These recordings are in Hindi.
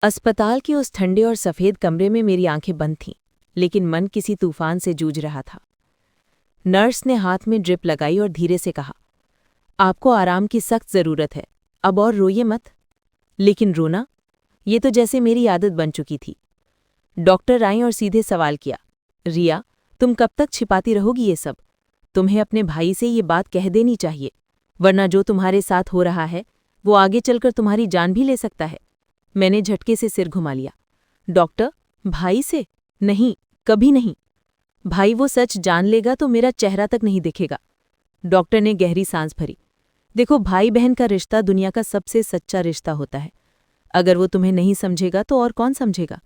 अस्पताल के उस ठंडे और सफ़ेद कमरे में मेरी आंखें बंद थीं, लेकिन मन किसी तूफान से जूझ रहा था। नर्स ने हाथ में ड्रिप लगाई और धीरे से कहा, आपको आराम की सख्त ज़रूरत है, अब और रोइए मत। लेकिन रोना, ये तो जैसे मेरी आदत बन चुकी थी। डॉक्टर आईं और सीधे सवाल किया, रिया, तुम कब तक छिपाती रहोगी ये सब? तुम्हें अपने भाई से ये बात कह देनी चाहिए, वरना जो तुम्हारे साथ हो रहा है वो आगे चलकर तुम्हारी जान भी ले सकता है। मैंने झटके से सिर घुमा लिया। डॉक्टर, भाई से? नहीं, कभी नहीं। भाई वो सच जान लेगा तो मेरा चेहरा तक नहीं दिखेगा। डॉक्टर ने गहरी सांस भरी। देखो, भाई बहन का रिश्ता दुनिया का सबसे सच्चा रिश्ता होता है। अगर वो तुम्हें नहीं समझेगा तो और कौन समझेगा?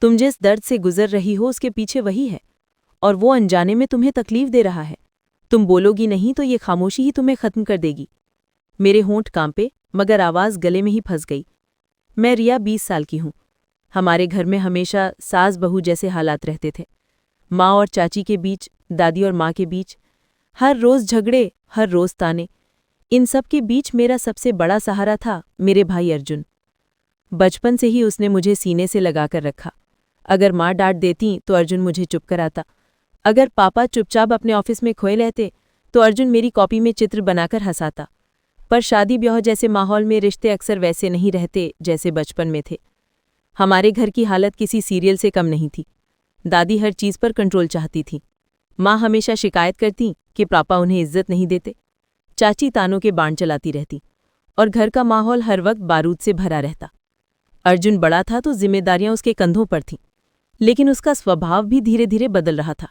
तुम जिस दर्द से गुजर रही हो उसके पीछे वही है, और वो अनजाने में तुम्हें तकलीफ दे रहा है। तुम बोलोगी नहीं तो ये खामोशी ही तुम्हें खत्म कर देगी। मेरे होंठ कांपे, मगर आवाज़ गले में ही फंस गई। मैं रिया 20 साल की हूँ। हमारे घर में हमेशा सास बहू जैसे हालात रहते थे। माँ और चाची के बीच, दादी और माँ के बीच, हर रोज़ झगड़े, हर रोज़ ताने। इन सब के बीच मेरा सबसे बड़ा सहारा था मेरे भाई अर्जुन। बचपन से ही उसने मुझे सीने से लगाकर रखा। अगर माँ डांट देती तो अर्जुन मुझे चुप कराता। अगर पापा चुपचाप अपने ऑफिस में खोए रहते तो अर्जुन मेरी कॉपी में चित्र बनाकर हंसाता। पर शादी ब्याह जैसे माहौल में रिश्ते अक्सर वैसे नहीं रहते जैसे बचपन में थे। हमारे घर की हालत किसी सीरियल से कम नहीं थी। दादी हर चीज़ पर कंट्रोल चाहती थी। माँ हमेशा शिकायत करती कि पापा उन्हें इज्जत नहीं देते। चाची तानों के बाण चलाती रहती, और घर का माहौल हर वक्त बारूद से भरा रहता। अर्जुन बड़ा था तो जिम्मेदारियां उसके कंधों पर थीं, लेकिन उसका स्वभाव भी धीरे धीरे बदल रहा था।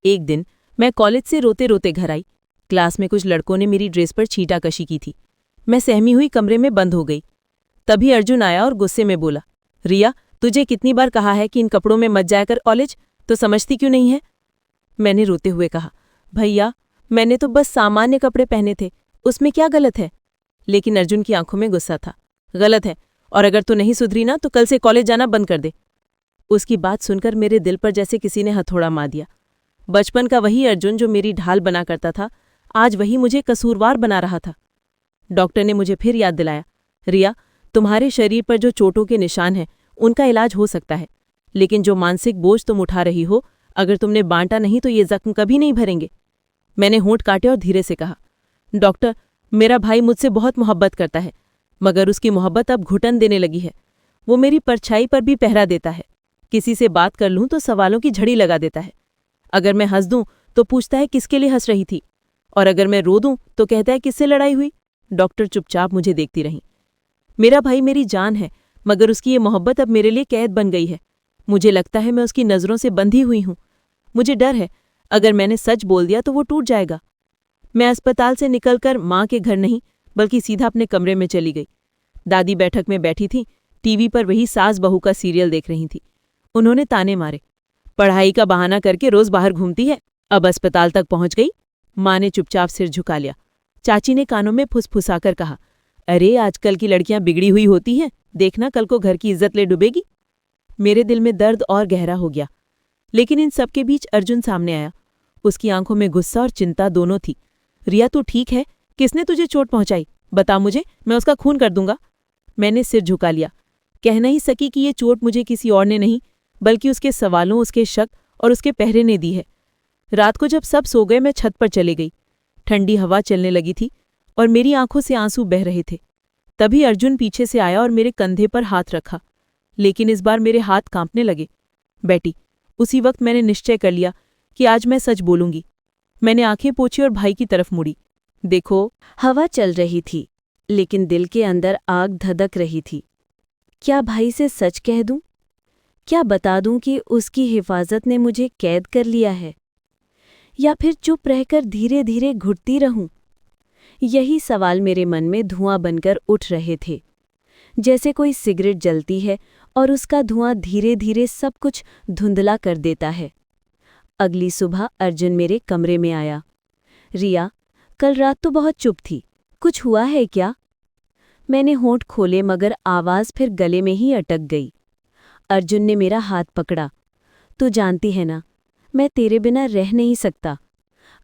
एक दिन मैं कॉलेज से रोते रोते घर आई। क्लास में कुछ लड़कों ने मेरी ड्रेस पर छींटाकशी की थी। मैं सहमी हुई कमरे में बंद हो गई। तभी अर्जुन आया और गुस्से में बोला, रिया, तुझे कितनी बार कहा है कि इन कपड़ों में मत जाया कर कॉलेज, तो समझती क्यों नहीं है? मैंने रोते हुए कहा, भैया, मैंने तो बस सामान्य कपड़े पहने थे, उसमें क्या गलत है? लेकिन अर्जुन की आंखों में गुस्सा था। गलत है, और अगर तू नहीं सुधरी ना तो कल से कॉलेज जाना बंद कर दे। उसकी बात सुनकर मेरे दिल पर जैसे किसी ने हथौड़ा मार दिया। बचपन का वही अर्जुन जो मेरी ढाल बना करता था, आज वही मुझे कसूरवार बना रहा था। डॉक्टर ने मुझे फिर याद दिलाया, रिया, तुम्हारे शरीर पर जो चोटों के निशान हैं उनका इलाज हो सकता है, लेकिन जो मानसिक बोझ तुम उठा रही हो, अगर तुमने बांटा नहीं तो ये जख्म कभी नहीं भरेंगे। मैंने होंठ काटे और धीरे से कहा, डॉक्टर, मेरा भाई मुझसे बहुत मोहब्बत करता है, मगर उसकी मोहब्बत अब घुटन देने लगी है। वो मेरी परछाई पर भी पहरा देता है। किसी से बात कर लूं तो सवालों की झड़ी लगा देता है। अगर मैं हंस दूं तो पूछता है किसके लिए हंस रही थी, और अगर मैं रो दूं तो कहता है किससे लड़ाई हुई। डॉक्टर चुपचाप मुझे देखती रही। मेरा भाई मेरी जान है, मगर उसकी ये मोहब्बत अब मेरे लिए कैद बन गई है। मुझे लगता है मैं उसकी नज़रों से बंधी हुई हूं। मुझे डर है, अगर मैंने सच बोल दिया तो वो टूट जाएगा। मैं अस्पताल से निकलकर माँ के घर नहीं बल्कि सीधा अपने कमरे में चली गई। दादी बैठक में बैठी थी, टीवी पर वही सास बहू का सीरियल देख रही थी। उन्होंने ताने मारे, पढ़ाई का बहाना करके रोज बाहर घूमती है, अब अस्पताल तक पहुंच गई। माँ ने चुपचाप सिर झुका लिया। चाची ने कानों में फुसफुसाकर कहा, अरे आजकल की लड़कियां बिगड़ी हुई होती हैं, देखना कल को घर की इज्जत ले डूबेगी। मेरे दिल में दर्द और गहरा हो गया। लेकिन इन सब के बीच अर्जुन सामने आया। उसकी आंखों में गुस्सा और चिंता दोनों थी। रिया, तू ठीक है? किसने तुझे चोट पहुंचाई? बता मुझे, मैं उसका खून कर दूंगा। मैंने सिर झुका लिया। कह नहीं सकी कि ये चोट मुझे किसी और ने नहीं, बल्कि उसके सवालों, उसके शक और उसके पहरे ने दी है। रात को जब सब सो गए मैं छत पर चली गई। ठंडी हवा चलने लगी थी और मेरी आंखों से आंसू बह रहे थे। तभी अर्जुन पीछे से आया और मेरे कंधे पर हाथ रखा, लेकिन इस बार मेरे हाथ कांपने लगे। बेटी, उसी वक्त मैंने निश्चय कर लिया कि आज मैं सच बोलूंगी। मैंने आंखें पोंछी और भाई की तरफ मुड़ी। देखो, हवा चल रही थी, लेकिन दिल के अंदर आग धधक रही थी। क्या भाई से सच कह दूं? क्या बता दूं कि उसकी हिफाजत ने मुझे कैद कर लिया है, या फिर चुप रहकर धीरे धीरे घुटती रहूं? यही सवाल मेरे मन में धुआं बनकर उठ रहे थे, जैसे कोई सिगरेट जलती है और उसका धुआं धीरे धीरे सब कुछ धुंधला कर देता है। अगली सुबह अर्जुन मेरे कमरे में आया। रिया, कल रात तो बहुत चुप थी, कुछ हुआ है क्या? मैंने होंठ खोले मगर आवाज़ फिर गले में ही अटक गई। अर्जुन ने मेरा हाथ पकड़ा। तू जानती है ना, मैं तेरे बिना रह नहीं सकता।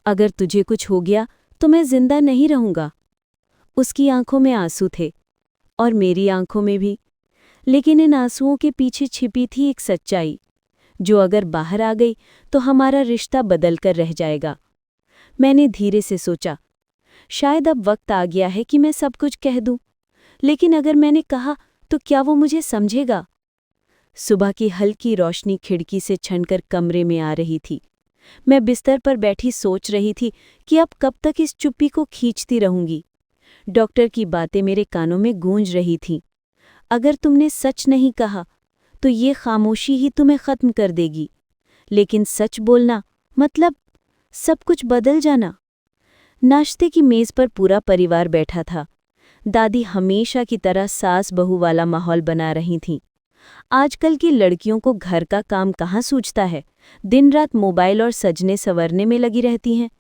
अगर तुझे कुछ हो गया तो मैं जिंदा नहीं रहूंगा। उसकी आंखों में आंसू थे और मेरी आंखों में भी। लेकिन इन आंसुओं के पीछे छिपी थी एक सच्चाई, जो अगर बाहर आ गई तो हमारा रिश्ता बदल कर रह जाएगा। मैंने धीरे से सोचा, शायद अब वक्त आ गया है कि मैं सब कुछ कह दूं, लेकिन अगर मैंने कहा तो क्या वो मुझे समझेगा? सुबह की हल्की रोशनी खिड़की से छनकर कमरे में आ रही थी। मैं बिस्तर पर बैठी सोच रही थी कि अब कब तक इस चुप्पी को खींचती रहूंगी। डॉक्टर की बातें मेरे कानों में गूंज रही थीं। अगर तुमने सच नहीं कहा तो ये खामोशी ही तुम्हें खत्म कर देगी, लेकिन सच बोलना मतलब सब कुछ बदल जाना। नाश्ते की मेज पर पूरा परिवार बैठा था। दादी हमेशा की तरह सास बहू वाला माहौल बना रही थीं। आजकल की लड़कियों को घर का काम कहाँ सूझता है, दिन रात मोबाइल और सजने संवरने में लगी रहती हैं।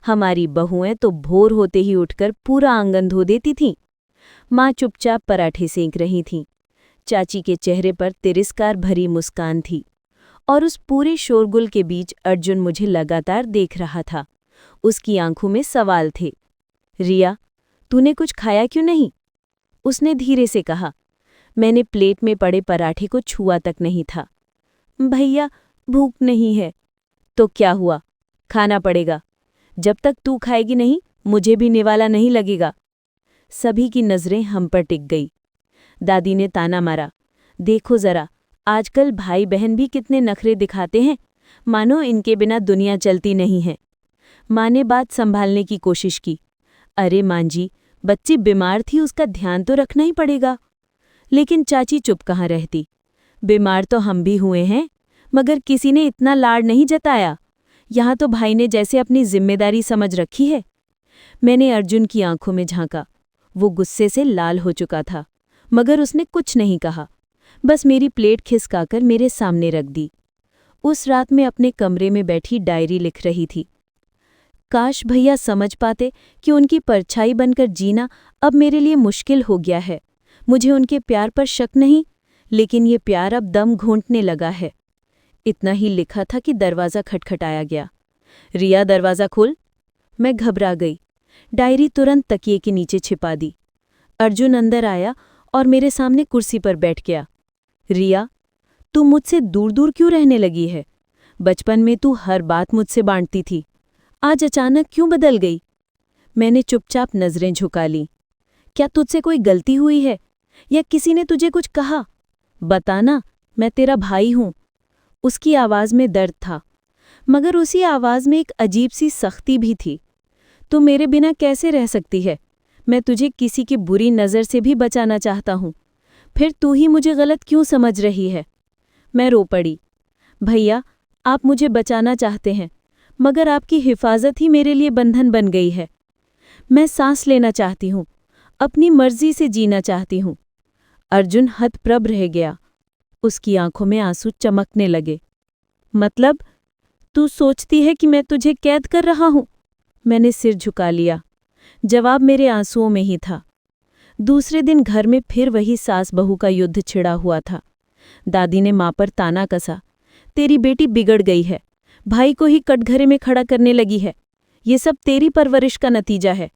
हमारी बहुएं तो भोर होते ही उठकर पूरा आंगन धो देती थीं। माँ चुपचाप पराठे सेंक रही थीं। चाची के चेहरे पर तिरस्कार भरी मुस्कान थी, और उस पूरे शोरगुल के बीच अर्जुन मुझे लगातार देख रहा था। उसकी आंखों में सवाल थे। रिया, तूने कुछ खाया क्यों नहीं? उसने धीरे से कहा। मैंने प्लेट में पड़े पराठे को छुआ तक नहीं था। भैया, भूख नहीं है। तो क्या हुआ, खाना पड़ेगा। जब तक तू खाएगी नहीं, मुझे भी निवाला नहीं लगेगा। सभी की नजरें हम पर टिक गई। दादी ने ताना मारा, देखो जरा, आजकल भाई बहन भी कितने नखरे दिखाते हैं, मानो इनके बिना दुनिया चलती नहीं है। माँ ने बात संभालने की कोशिश की। अरे माँ जी, बच्ची बीमार थी, उसका ध्यान तो रखना ही पड़ेगा। लेकिन चाची चुप कहाँ रहती। बीमार तो हम भी हुए हैं, मगर किसी ने इतना लाड़ नहीं जताया। यहाँ तो भाई ने जैसे अपनी जिम्मेदारी समझ रखी है। मैंने अर्जुन की आंखों में झांका। वो गुस्से से लाल हो चुका था, मगर उसने कुछ नहीं कहा, बस मेरी प्लेट खिसकाकर मेरे सामने रख दी। उस रात मैं अपने कमरे में बैठी डायरी लिख रही थी। काश भैया समझ पाते कि उनकी परछाई बनकर जीना अब मेरे लिए मुश्किल हो गया है। मुझे उनके प्यार पर शक नहीं, लेकिन ये प्यार अब दम घोंटने लगा है। इतना ही लिखा था कि दरवाज़ा खटखटाया गया। रिया, दरवाज़ा खोल। मैं घबरा गई। डायरी तुरंत तकिए के नीचे छिपा दी। अर्जुन अंदर आया और मेरे सामने कुर्सी पर बैठ गया। रिया, तू मुझसे दूर दूर क्यों रहने लगी है? बचपन में तू हर बात मुझसे बांटती थी, आज अचानक क्यों बदल गई? मैंने चुपचाप नजरें झुका लीं। क्या तुझसे कोई गलती हुई है, या किसी ने तुझे कुछ कहा? बताना, मैं तेरा भाई हूं। उसकी आवाज में दर्द था, मगर उसी आवाज में एक अजीब सी सख्ती भी थी। तू मेरे बिना कैसे रह सकती है? मैं तुझे किसी की बुरी नज़र से भी बचाना चाहता हूं, फिर तू ही मुझे गलत क्यों समझ रही है? मैं रो पड़ी। भैया, आप मुझे बचाना चाहते हैं, मगर आपकी हिफाजत ही मेरे लिए बंधन बन गई है। मैं सांस लेना चाहती हूँ, अपनी मर्जी से जीना चाहती हूँ। अर्जुन हतप्रभ रह गया। उसकी आंखों में आंसू चमकने लगे। मतलब, तू सोचती है कि मैं तुझे कैद कर रहा हूँ? मैंने सिर झुका लिया। जवाब मेरे आंसुओं में ही था। दूसरे दिन घर में फिर वही सास बहू का युद्ध छिड़ा हुआ था। दादी ने माँ पर ताना कसा, तेरी बेटी बिगड़ गई है, भाई को ही कटघरे में खड़ा करने लगी है, ये सब तेरी परवरिश का नतीजा है।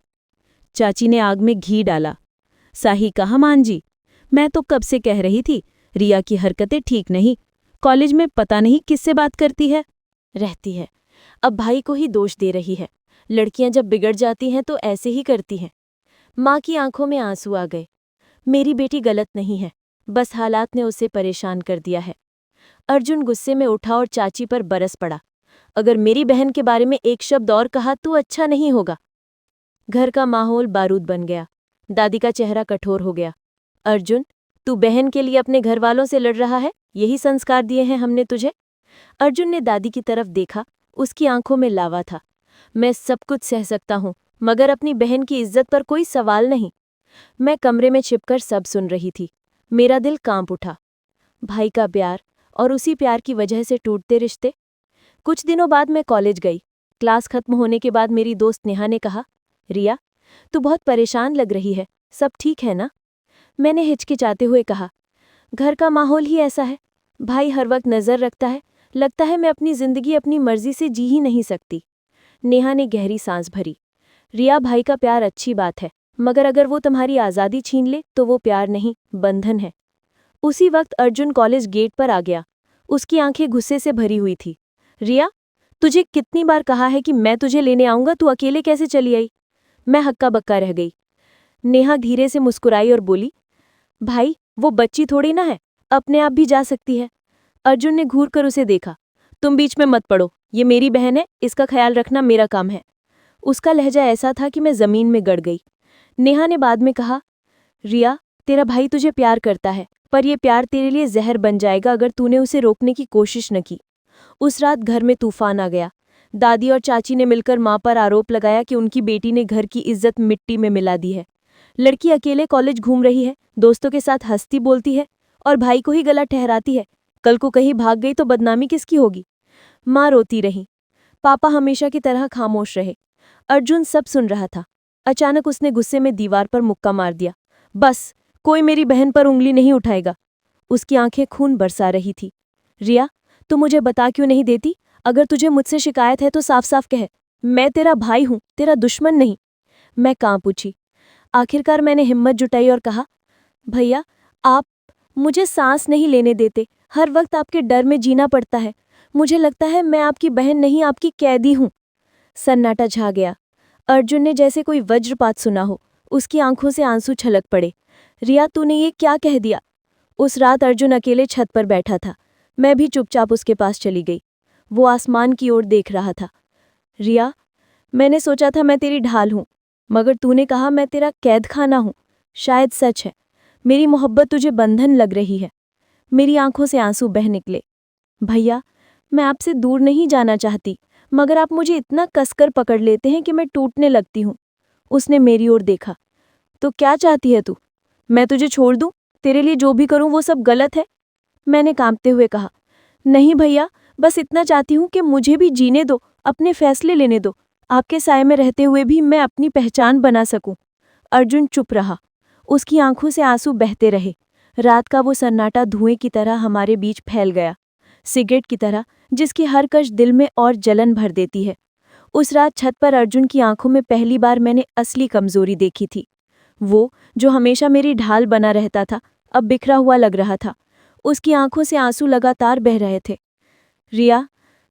चाची ने आग में घी डाला। साही कहा, मान जी, मैं तो कब से कह रही थी, रिया की हरकतें ठीक नहीं, कॉलेज में पता नहीं किससे बात करती है रहती है, अब भाई को ही दोष दे रही है। लड़कियां जब बिगड़ जाती हैं तो ऐसे ही करती हैं। माँ की आंखों में आंसू आ गए। मेरी बेटी गलत नहीं है, बस हालात ने उसे परेशान कर दिया है। अर्जुन गुस्से में उठा और चाची पर बरस पड़ा। अगर मेरी बहन के बारे में एक शब्द और कहा तो अच्छा नहीं होगा। घर का माहौल बारूद बन गया। दादी का चेहरा कठोर हो गया। अर्जुन, तू बहन के लिए अपने घर वालों से लड़ रहा है, यही संस्कार दिए हैं हमने तुझे? अर्जुन ने दादी की तरफ देखा, उसकी आंखों में लावा था। मैं सब कुछ सह सकता हूँ, मगर अपनी बहन की इज्जत पर कोई सवाल नहीं। मैं कमरे में छिपकर सब सुन रही थी। मेरा दिल कांप उठा। भाई का प्यार, और उसी प्यार की वजह से टूटते रिश्ते। कुछ दिनों बाद मैं कॉलेज गई। क्लास खत्म होने के बाद मेरी दोस्त नेहा ने कहा, रिया, तू बहुत परेशान लग रही है, सब ठीक है ना? मैंने हिचकिचाते हुए कहा, घर का माहौल ही ऐसा है, भाई हर वक्त नज़र रखता है, लगता है मैं अपनी जिंदगी अपनी मर्जी से जी ही नहीं सकती। नेहा ने गहरी सांस भरी। रिया, भाई का प्यार अच्छी बात है, मगर अगर वो तुम्हारी आज़ादी छीन ले तो वो प्यार नहीं, बंधन है। उसी वक्त अर्जुन कॉलेज गेट पर आ गया। उसकी आंखें गुस्से से भरी हुई थी। रिया, तुझे कितनी बार कहा है कि मैं तुझे लेने आऊंगा, तू अकेले कैसे चली आई? मैं हक्का बक्का रह गई। नेहा धीरे से मुस्कुराई और बोली, भाई वो बच्ची थोड़ी ना है, अपने आप भी जा सकती है। अर्जुन ने घूर कर उसे देखा। तुम बीच में मत पड़ो, ये मेरी बहन है, इसका ख्याल रखना मेरा काम है। उसका लहजा ऐसा था कि मैं जमीन में गड़ गई। नेहा ने बाद में कहा, रिया, तेरा भाई तुझे प्यार करता है, पर यह प्यार तेरे लिए जहर बन जाएगा अगर तूने उसे रोकने की कोशिश न की। उस रात घर में तूफान आ गया। दादी और चाची ने मिलकर मां पर आरोप लगाया कि उनकी बेटी ने घर की इज्जत मिट्टी में मिला दी है। लड़की अकेले कॉलेज घूम रही है, दोस्तों के साथ हंसती बोलती है और भाई को ही गला ठहराती है। कल को कहीं भाग गई तो बदनामी किसकी होगी? माँ रोती रही। पापा हमेशा की तरह खामोश रहे। अर्जुन सब सुन रहा था। अचानक उसने गुस्से में दीवार पर मुक्का मार दिया। बस, कोई मेरी बहन पर उंगली नहीं उठाएगा। उसकी आंखें खून बरसा रही थी। रिया, तू मुझे बता क्यों नहीं देती? अगर तुझे मुझसे शिकायत है तो साफ साफ कह। मैं तेरा भाई हूं, तेरा दुश्मन नहीं। मैं कांप उठी। आखिरकार मैंने हिम्मत जुटाई और कहा, भैया, आप मुझे सांस नहीं लेने देते। हर वक्त आपके डर में जीना पड़ता है। मुझे लगता है मैं आपकी बहन नहीं, आपकी कैदी हूं। सन्नाटा छा गया। अर्जुन ने जैसे कोई वज्रपात सुना हो। उसकी आंखों से आंसू छलक पड़े। रिया, तूने ये क्या कह दिया? उस रात अर्जुन अकेले छत पर बैठा था। मैं भी चुपचाप उसके पास चली गई। वो आसमान की ओर देख रहा था। रिया, मैंने सोचा था मैं तेरी ढाल हूं, मगर तूने कहा मैं तेरा कैद खाना हूं। शायद सच है। मेरी मोहब्बत तुझे बंधन लग रही है। मेरी आंखों से आंसू बह निकले। भैया, मैं आपसे दूर नहीं जाना चाहती, मगर आप मुझे इतना कसकर पकड़ लेते हैं कि मैं टूटने लगती हूँ। उसने मेरी ओर देखा। तो क्या चाहती है तू? मैं तुझे छोड़ दूं? तेरे लिए जो भी करूं वो सब गलत है? मैंने कांपते हुए कहा, नहीं भैया, बस इतना चाहती हूं कि मुझे भी जीने दो, अपने फैसले लेने दो। आपके साए में रहते हुए भी मैं अपनी पहचान बना सकूं। अर्जुन चुप रहा। उसकी आंखों से आंसू बहते रहे। रात का वो सन्नाटा धुएं की तरह हमारे बीच फैल गया, सिगरेट की तरह, जिसकी हर कश दिल में और जलन भर देती है। उस रात छत पर अर्जुन की आंखों में पहली बार मैंने असली कमजोरी देखी थी। वो जो हमेशा मेरी ढाल बना रहता था, अब बिखरा हुआ लग रहा था। उसकी आंखों से आंसू लगातार बह रहे थे। रिया,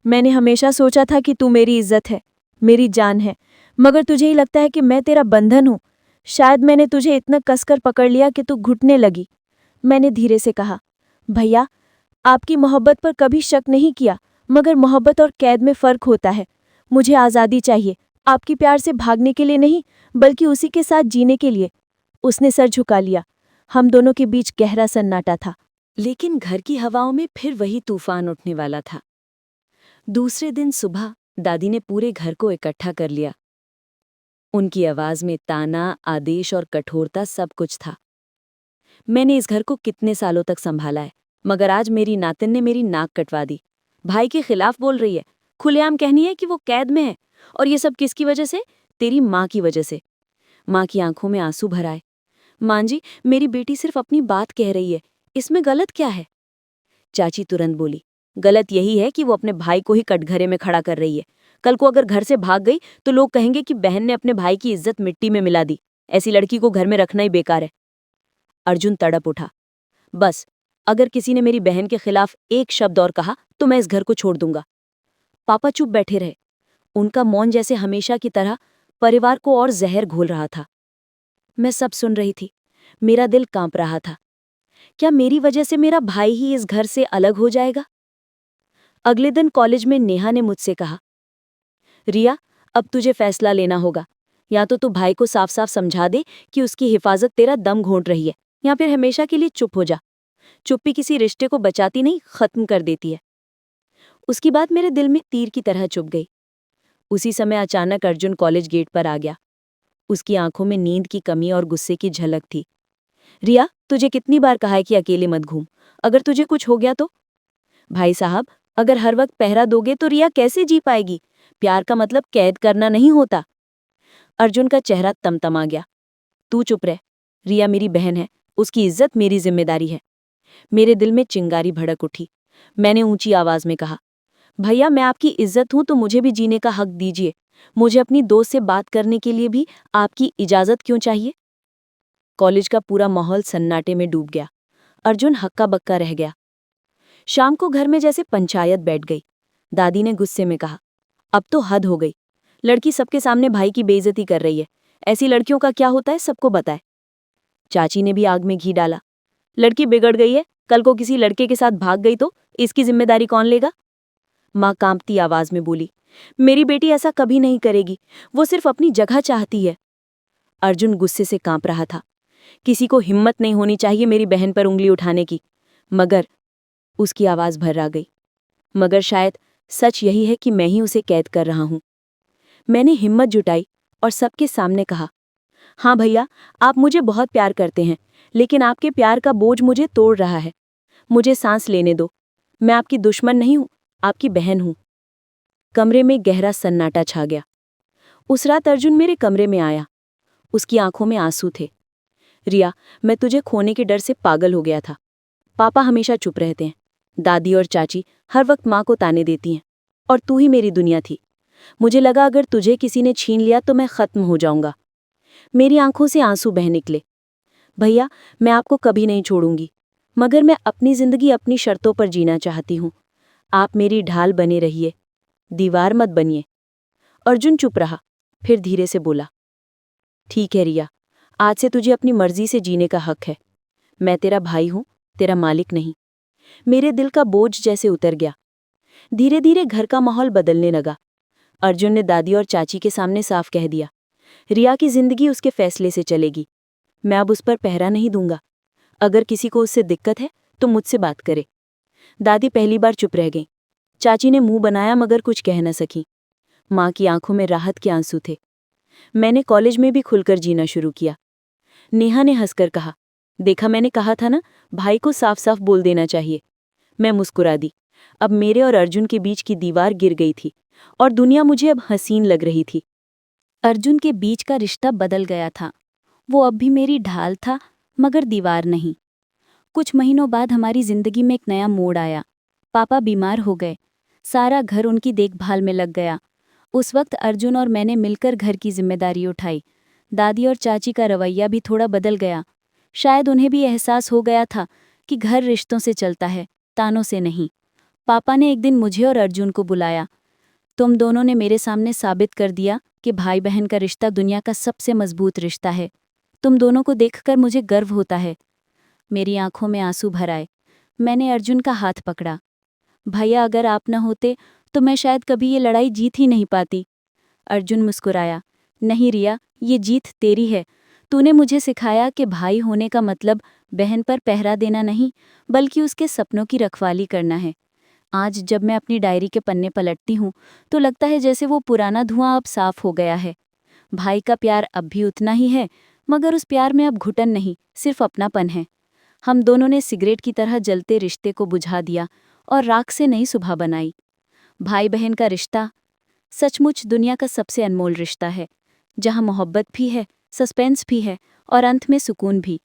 मैंने हमेशा सोचा था कि तू मेरी इज्जत है, मेरी जान है, मगर तुझे ही लगता है कि मैं तेरा बंधन हूं। शायद मैंने तुझे इतना कसकर पकड़ लिया कि तू घुटने लगी। मैंने धीरे से कहा, भैया, आपकी मोहब्बत पर कभी शक नहीं किया, मगर मोहब्बत और कैद में फर्क होता है। मुझे आज़ादी चाहिए, आपकी प्यार से भागने के लिए नहीं, बल्कि उसी के साथ जीने के लिए। उसने सर झुका लिया। हम दोनों के बीच गहरा सन्नाटा था। लेकिन घर की हवाओं में फिर वही तूफान उठने वाला था। दूसरे दिन सुबह दादी ने पूरे घर को इकट्ठा कर लिया। उनकी आवाज में ताना, आदेश और कठोरता सब कुछ था। मैंने इस घर को कितने सालों तक संभाला है, मगर आज मेरी नातिन ने मेरी नाक कटवा दी। भाई के खिलाफ बोल रही है, खुलेआम कहनी है कि वो कैद में है। और ये सब किसकी वजह से? तेरी माँ की वजह से। माँ की आंखों में आंसू भर आए। माँ जी, मेरी बेटी सिर्फ अपनी बात कह रही है, इसमें गलत क्या है? चाची तुरंत बोली, गलत यही है कि वो अपने भाई को ही कटघरे में खड़ा कर रही है। कल को अगर घर से भाग गई तो लोग कहेंगे कि बहन ने अपने भाई की इज्जत मिट्टी में मिला दी। ऐसी लड़की को घर में रखना ही बेकार है। अर्जुन तड़प उठा। बस, अगर किसी ने मेरी बहन के खिलाफ एक शब्द और कहा तो मैं इस घर को छोड़ दूंगा। पापा चुप बैठे रहे। उनका मौन जैसे हमेशा की तरह परिवार को और जहर घोल रहा था। मैं सब सुन रही थी। मेरा दिल कांप रहा था। क्या मेरी वजह से मेरा भाई ही इस घर से अलग हो जाएगा? अगले दिन कॉलेज में नेहा ने मुझसे कहा, रिया, अब तुझे फैसला लेना होगा। या तो तू भाई को साफ साफ समझा दे कि उसकी हिफाजत तेरा दम घोंट रही है, या फिर हमेशा के लिए चुप हो जा। चुप्पी किसी रिश्ते को बचाती नहीं, खत्म कर देती है। उसकी बात मेरे दिल में तीर की तरह चुभ गई। उसी समय अचानक अर्जुन कॉलेज गेट पर आ गया। उसकी आंखों में नींद की कमी और गुस्से की झलक थी। रिया, तुझे कितनी बार कहा है कि अकेले मत घूम, अगर तुझे कुछ हो गया तो? भाई साहब, अगर हर वक्त पहरा दोगे तो रिया कैसे जी पाएगी? प्यार का मतलब कैद करना नहीं होता। अर्जुन का चेहरा तमतमा गया। तू चुप रह। रिया मेरी बहन है, उसकी इज्जत मेरी जिम्मेदारी है। मेरे दिल में चिंगारी भड़क उठी। मैंने ऊंची आवाज में कहा, भैया, मैं आपकी इज्जत हूं तो मुझे भी जीने का हक दीजिए। मुझे अपनी दोस्त से बात करने के लिए भी आपकी इजाजत क्यों चाहिए? कॉलेज का पूरा माहौल सन्नाटे में डूब गया। अर्जुन हक्का बक्का रह गया। शाम को घर में जैसे पंचायत बैठ गई। दादी ने गुस्से में कहा, अब तो हद हो गई, लड़की सबके सामने भाई की बेइज्जती कर रही है। ऐसी लड़कियों का क्या होता है सबको बताए। चाची ने भी आग में घी डाला, लड़की बिगड़ गई है, कल को किसी लड़के के साथ भाग गई तो इसकी जिम्मेदारी कौन लेगा। माँ कांपती आवाज में बोली, मेरी बेटी ऐसा कभी नहीं करेगी, वो सिर्फ अपनी जगह चाहती है। अर्जुन गुस्से से कांप रहा था। किसी को हिम्मत नहीं होनी चाहिए मेरी बहन पर उंगली उठाने की। मगर उसकी आवाज भर्रा गई। मगर शायद सच यही है कि मैं ही उसे कैद कर रहा हूं। मैंने हिम्मत जुटाई और सबके सामने कहा, हाँ भैया, आप मुझे बहुत प्यार करते हैं, लेकिन आपके प्यार का बोझ मुझे तोड़ रहा है। मुझे सांस लेने दो। मैं आपकी दुश्मन नहीं हूं, आपकी बहन हूं। कमरे में गहरा सन्नाटा छा गया। उस रात अर्जुन मेरे कमरे में आया। उसकी आंखों में आंसू थे। रिया, मैं तुझे खोने के डर से पागल हो गया था। पापा हमेशा चुप रहते हैं, दादी और चाची हर वक्त माँ को ताने देती हैं, और तू ही मेरी दुनिया थी। मुझे लगा अगर तुझे किसी ने छीन लिया तो मैं खत्म हो जाऊंगा। मेरी आंखों से आंसू बह निकले। भैया, मैं आपको कभी नहीं छोड़ूंगी, मगर मैं अपनी जिंदगी अपनी शर्तों पर जीना चाहती हूँ। आप मेरी ढाल बने रहिए, दीवार मत बनिए। अर्जुन चुप रहा, फिर धीरे से बोला, ठीक है रिया, आज से तुझे अपनी मर्जी से जीने का हक है। मैं तेरा भाई हूं, तेरा मालिक नहीं। मेरे दिल का बोझ जैसे उतर गया। धीरे धीरे घर का माहौल बदलने लगा। अर्जुन ने दादी और चाची के सामने साफ कह दिया, रिया की जिंदगी उसके फैसले से चलेगी। मैं अब उस पर पहरा नहीं दूंगा। अगर किसी को उससे दिक्कत है तो मुझसे बात करे। दादी पहली बार चुप रह गई। चाची ने मुंह बनाया मगर कुछ कह न सकी। माँ की आंखों में राहत के आंसू थे। मैंने कॉलेज में भी खुलकर जीना शुरू किया। नेहा ने हंसकर कहा, देखा, मैंने कहा था ना, भाई को साफ साफ बोल देना चाहिए। मैं मुस्कुरा दी। अब मेरे और अर्जुन के बीच की दीवार गिर गई थी और दुनिया मुझे अब हसीन लग रही थी। अर्जुन के बीच का रिश्ता बदल गया था। वो अब भी मेरी ढाल था, मगर दीवार नहीं। कुछ महीनों बाद हमारी जिंदगी में एक नया मोड़ आया। पापा बीमार हो गए। सारा घर उनकी देखभाल में लग गया। उस वक्त अर्जुन और मैंने मिलकर घर की जिम्मेदारी उठाई। दादी और चाची का रवैया भी थोड़ा बदल गया। शायद उन्हें भी एहसास हो गया था कि घर रिश्तों से चलता है, तानों से नहीं। पापा ने एक दिन मुझे और अर्जुन को बुलाया। तुम दोनों ने मेरे सामने साबित कर दिया कि भाई बहन का रिश्ता दुनिया का सबसे मजबूत रिश्ता है। तुम दोनों को देखकर मुझे गर्व होता है। मेरी आंखों में आंसू भर आए। मैंने अर्जुन का हाथ पकड़ा। भैया, अगर आप न होते तो मैं शायद कभी ये लड़ाई जीत ही नहीं पाती। अर्जुन मुस्कुराया, नहीं रिया, ये जीत तेरी है। तूने मुझे सिखाया कि भाई होने का मतलब बहन पर पहरा देना नहीं, बल्कि उसके सपनों की रखवाली करना है। आज जब मैं अपनी डायरी के पन्ने पलटती हूँ तो लगता है जैसे वो पुराना धुआं अब साफ हो गया है। भाई का प्यार अब भी उतना ही है, मगर उस प्यार में अब घुटन नहीं, सिर्फ अपनापन है। हम दोनों ने सिगरेट की तरह जलते रिश्ते को बुझा दिया और राख से नई सुबह बनाई। भाई बहन का रिश्ता सचमुच दुनिया का सबसे अनमोल रिश्ता है, जहाँ मोहब्बत भी है, सस्पेंस भी है और अंत में सुकून भी।